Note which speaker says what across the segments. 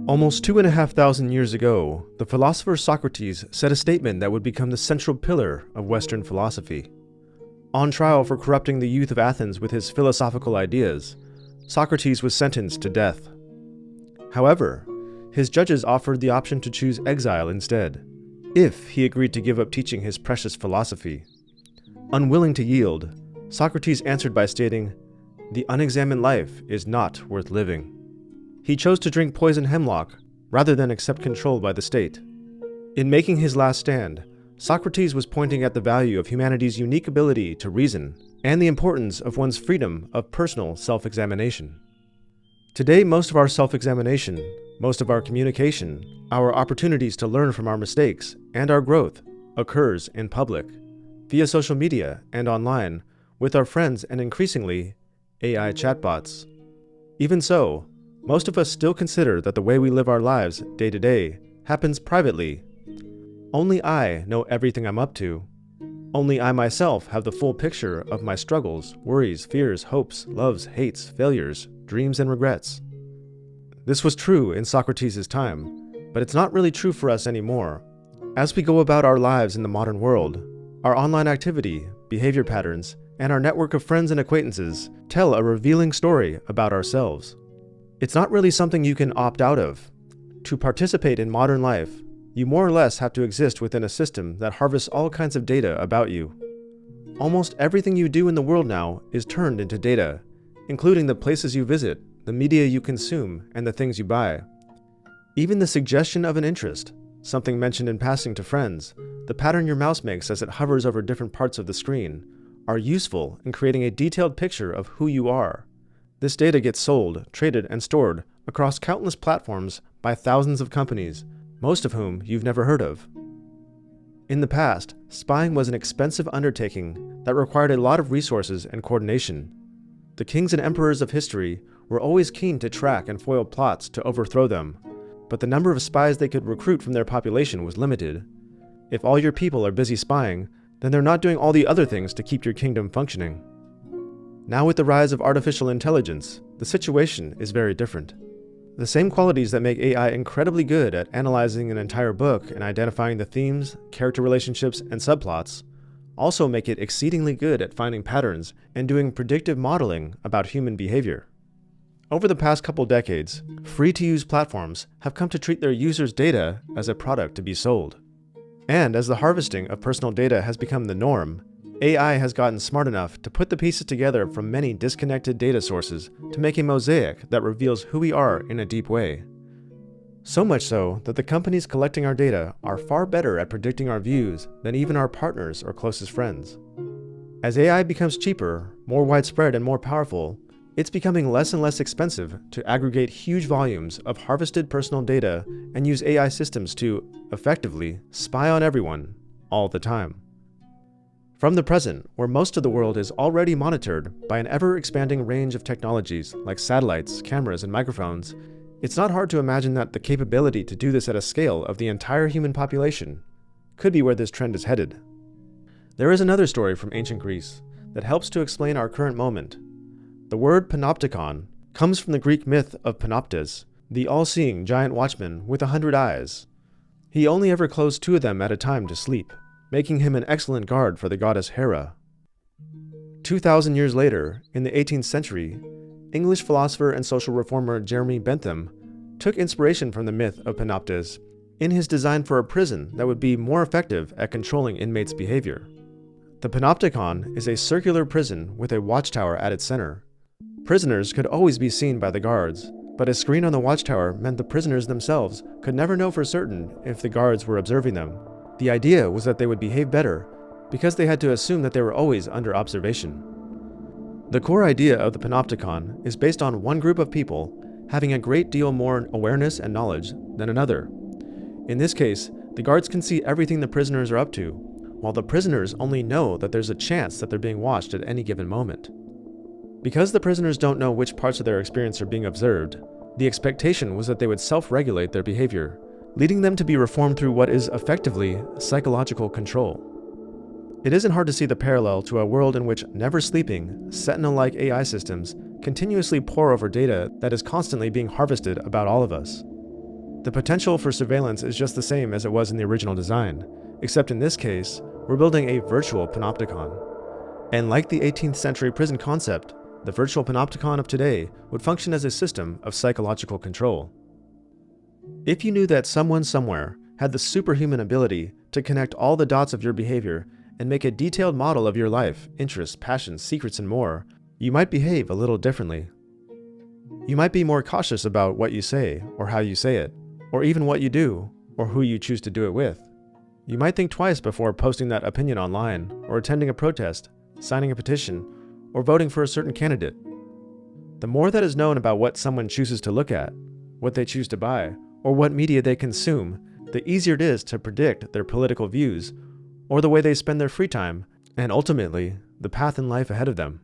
Speaker 1: Almost 2,500 years ago, the philosopher Socrates said a statement that would become the central pillar of Western philosophy. On trial for corrupting the youth of Athens with his philosophical ideas, Socrates was sentenced to death. However, his judges offered the option to choose exile instead, if he agreed to give up teaching his precious philosophy. Unwilling to yield, Socrates answered by stating, "The unexamined life is not worth living." He chose to drink poison hemlock rather than accept control by the state. In making his last stand, Socrates was pointing at the value of humanity's unique ability to reason and the importance of one's freedom of personal self-examination. Today, most of our self-examination, most of our communication, our opportunities to learn from our mistakes, and our growth occurs in public, via social media and online, with our friends and increasingly, AI chatbots. Even so, most of us still consider that the way we live our lives day to day happens privately. Only I know everything I'm up to. Only I myself have the full picture of my struggles, worries, fears, hopes, loves, hates, failures, dreams, and regrets. This was true in Socrates' time, but it's not really true for us anymore. As we go about our lives in the modern world, our online activity, behavior patterns, and our network of friends and acquaintances tell a revealing story about ourselves. It's not really something you can opt out of. To participate in modern life, you more or less have to exist within a system that harvests all kinds of data about you. Almost everything you do in the world now is turned into data, including the places you visit, the media you consume, and the things you buy. Even the suggestion of an interest, something mentioned in passing to friends, the pattern your mouse makes as it hovers over different parts of the screen, are useful in creating a detailed picture of who you are. This data gets sold, traded, and stored across countless platforms by thousands of companies, most of whom you've never heard of. In the past, spying was an expensive undertaking that required a lot of resources and coordination. The kings and emperors of history were always keen to track and foil plots to overthrow them, but the number of spies they could recruit from their population was limited. If all your people are busy spying, then they're not doing all the other things to keep your kingdom functioning. Now with the rise of artificial intelligence, the situation is very different. The same qualities that make AI incredibly good at analyzing an entire book and identifying the themes, character relationships, and subplots also make it exceedingly good at finding patterns and doing predictive modeling about human behavior. Over the past couple decades, free-to-use platforms have come to treat their users' data as a product to be sold. And as the harvesting of personal data has become the norm, AI has gotten smart enough to put the pieces together from many disconnected data sources to make a mosaic that reveals who we are in a deep way. So much so that the companies collecting our data are far better at predicting our views than even our partners or closest friends. As AI becomes cheaper, more widespread, and more powerful, it's becoming less and less expensive to aggregate huge volumes of harvested personal data and use AI systems to, effectively, spy on everyone, all the time. From the present, where most of the world is already monitored by an ever-expanding range of technologies like satellites, cameras, and microphones, it's not hard to imagine that the capability to do this at a scale of the entire human population could be where this trend is headed. There is another story from ancient Greece that helps to explain our current moment. The word panopticon comes from the Greek myth of Panoptes, the all-seeing giant watchman with 100 eyes. He only ever closed 2 of them at a time to sleep, making him an excellent guard for the goddess Hera. 2,000 years later, in the 18th century, English philosopher and social reformer Jeremy Bentham took inspiration from the myth of Panoptes in his design for a prison that would be more effective at controlling inmates' behavior. The panopticon is a circular prison with a watchtower at its center. Prisoners could always be seen by the guards, but a screen on the watchtower meant the prisoners themselves could never know for certain if the guards were observing them. The idea was that they would behave better because they had to assume that they were always under observation. The core idea of the panopticon is based on one group of people having a great deal more awareness and knowledge than another. In this case, the guards can see everything the prisoners are up to, while the prisoners only know that there's a chance that they're being watched at any given moment. Because the prisoners don't know which parts of their experience are being observed, the expectation was that they would self-regulate their behavior, leading them to be reformed through what is effectively psychological control. It isn't hard to see the parallel to a world in which never-sleeping, sentinel-like AI systems continuously pore over data that is constantly being harvested about all of us. The potential for surveillance is just the same as it was in the original design, except in this case, we're building a virtual panopticon. And like the 18th century prison concept, the virtual panopticon of today would function as a system of psychological control. If you knew that someone somewhere had the superhuman ability to connect all the dots of your behavior and make a detailed model of your life, interests, passions, secrets, and more, you might behave a little differently. You might be more cautious about what you say or how you say it, or even what you do or who you choose to do it with. You might think twice before posting that opinion online, or attending a protest, signing a petition, or voting for a certain candidate. The more that is known about what someone chooses to look at, what they choose to buy, or what media they consume, the easier it is to predict their political views, or the way they spend their free time, and ultimately, the path in life ahead of them.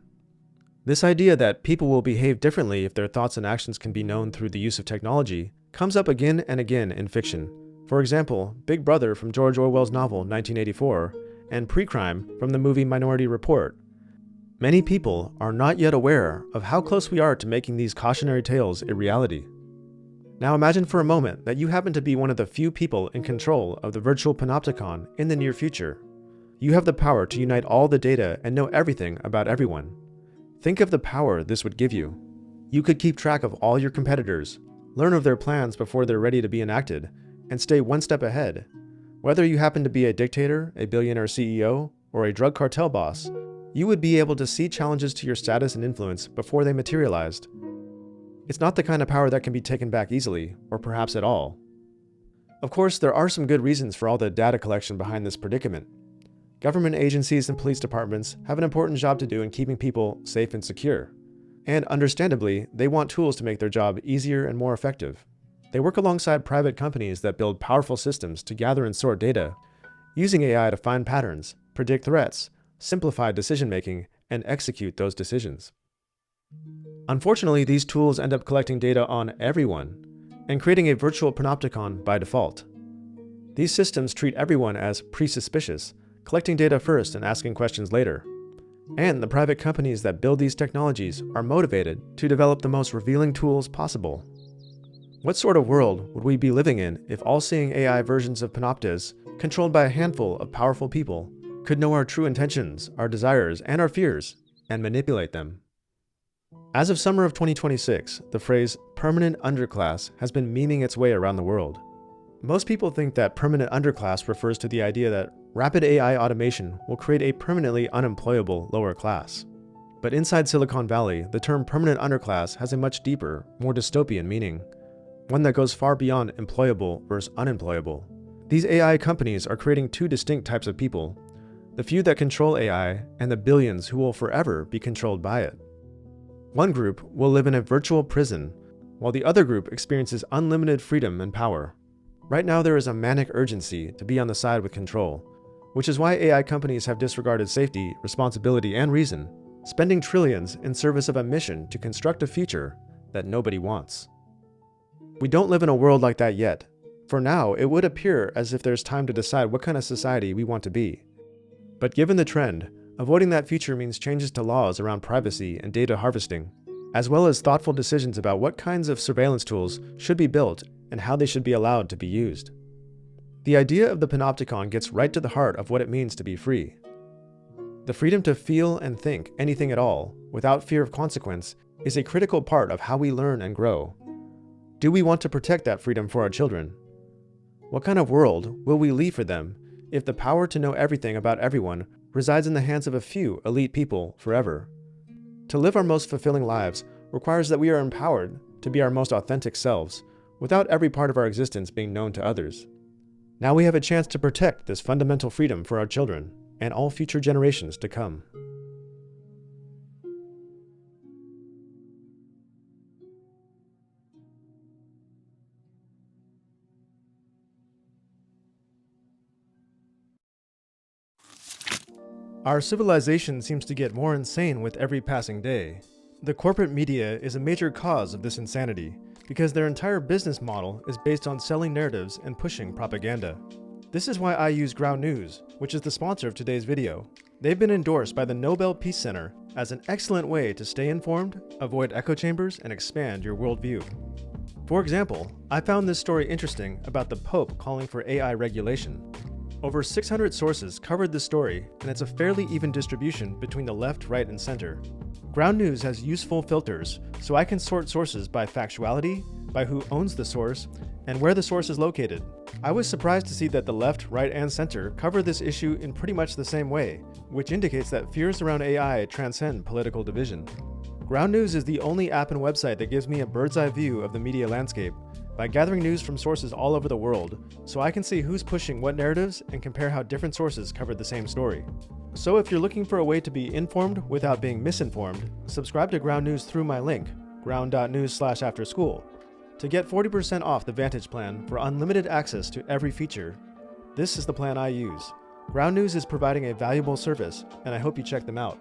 Speaker 1: This idea that people will behave differently if their thoughts and actions can be known through the use of technology comes up again and again in fiction. For example, Big Brother from George Orwell's novel 1984, and Pre-Crime from the movie Minority Report. Many people are not yet aware of how close we are to making these cautionary tales a reality. Now imagine for a moment that you happen to be one of the few people in control of the virtual panopticon in the near future. You have the power to unite all the data and know everything about everyone. Think of the power this would give you. You could keep track of all your competitors, learn of their plans before they're ready to be enacted, and stay one step ahead. Whether you happen to be a dictator, a billionaire CEO, or a drug cartel boss, you would be able to see challenges to your status and influence before they materialized. It's not the kind of power that can be taken back easily, or perhaps at all. Of course, there are some good reasons for all the data collection behind this predicament. Government agencies and police departments have an important job to do in keeping people safe and secure. And understandably, they want tools to make their job easier and more effective. They work alongside private companies that build powerful systems to gather and sort data, using AI to find patterns, predict threats, simplify decision-making, and execute those decisions. Unfortunately, these tools end up collecting data on everyone and creating a virtual panopticon by default. These systems treat everyone as pre-suspicious, collecting data first and asking questions later. And the private companies that build these technologies are motivated to develop the most revealing tools possible. What sort of world would we be living in if all-seeing AI versions of Panoptes, controlled by a handful of powerful people, could know our true intentions, our desires, and our fears, and manipulate them? As of summer of 2026, the phrase permanent underclass has been memeing its way around the world. Most people think that permanent underclass refers to the idea that rapid AI automation will create a permanently unemployable lower class. But inside Silicon Valley, the term permanent underclass has a much deeper, more dystopian meaning, one that goes far beyond employable versus unemployable. These AI companies are creating two distinct types of people, the few that control AI and the billions who will forever be controlled by it. One group will live in a virtual prison, while the other group experiences unlimited freedom and power. Right now there is a manic urgency to be on the side with control, which is why AI companies have disregarded safety, responsibility, and reason, spending trillions in service of a mission to construct a future that nobody wants. We don't live in a world like that yet. For now, it would appear as if there's time to decide what kind of society we want to be. But given the trend, avoiding that future means changes to laws around privacy and data harvesting, as well as thoughtful decisions about what kinds of surveillance tools should be built and how they should be allowed to be used. The idea of the panopticon gets right to the heart of what it means to be free. The freedom to feel and think anything at all, without fear of consequence, is a critical part of how we learn and grow. Do we want to protect that freedom for our children? What kind of world will we leave for them if the power to know everything about everyone resides in the hands of a few elite people forever? To live our most fulfilling lives requires that we are empowered to be our most authentic selves, without every part of our existence being known to others. Now we have a chance to protect this fundamental freedom for our children and all future generations to come. Our civilization seems to get more insane with every passing day. The corporate media is a major cause of this insanity, because their entire business model is based on selling narratives and pushing propaganda. This is why I use Ground News, which is the sponsor of today's video. They've been endorsed by the Nobel Peace Center as an excellent way to stay informed, avoid echo chambers, and expand your worldview. For example, I found this story interesting about the Pope calling for AI regulation. Over 600 sources covered this story, and it's a fairly even distribution between the left, right, and center. Ground News has useful filters, so I can sort sources by factuality, by who owns the source, and where the source is located. I was surprised to see that the left, right, and center cover this issue in pretty much the same way, which indicates that fears around AI transcend political division. Ground News is the only app and website that gives me a bird's-eye view of the media landscape by gathering news from sources all over the world, so I can see who's pushing what narratives and compare how different sources covered the same story. So if you're looking for a way to be informed without being misinformed, subscribe to Ground News through my link, ground.news/afterschool, to get 40% off the Vantage plan for unlimited access to every feature. This is the plan I use. Ground News is providing a valuable service, and I hope you check them out.